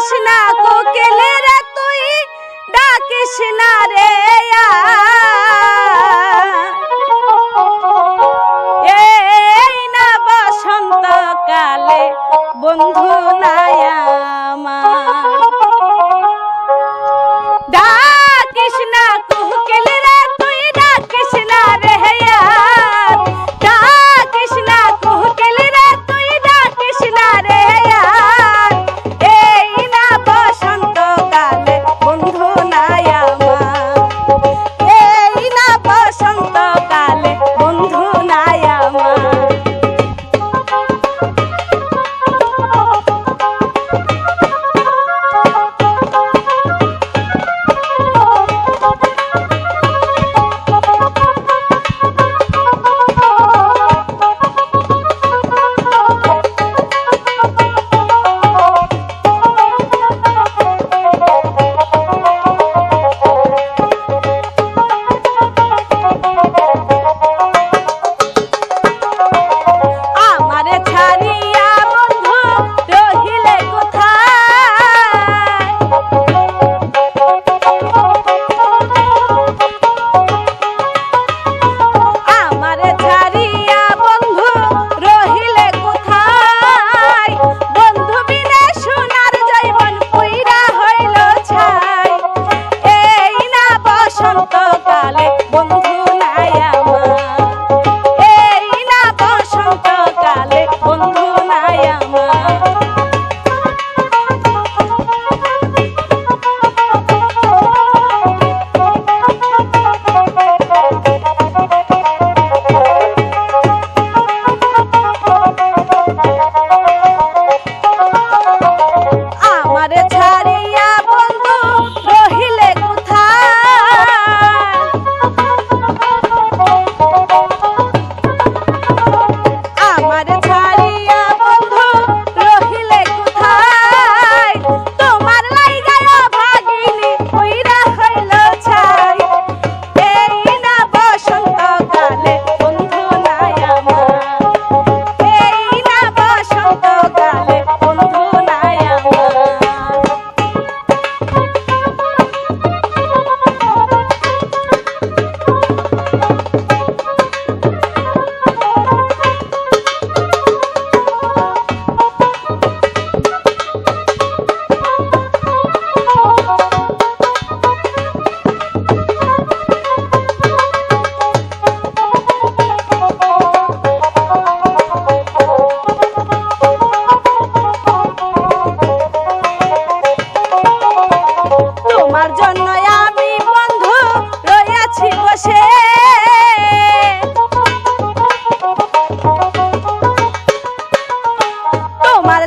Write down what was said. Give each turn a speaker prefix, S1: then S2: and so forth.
S1: ডাকিস না কোকিল রে তুই ডাকিস না রে এই না বসন্ত কালে বন্ধু নাই আমার ডাকিস না কোকিল রে তুই ডাকিস না রে ডাকিস না কোকিল রে তুই ডাকিস না রে এই না বসন্ত কালে বন্ধু নাই আমার এই না বসন্ত কালে বন্ধু নাই আমার তোমার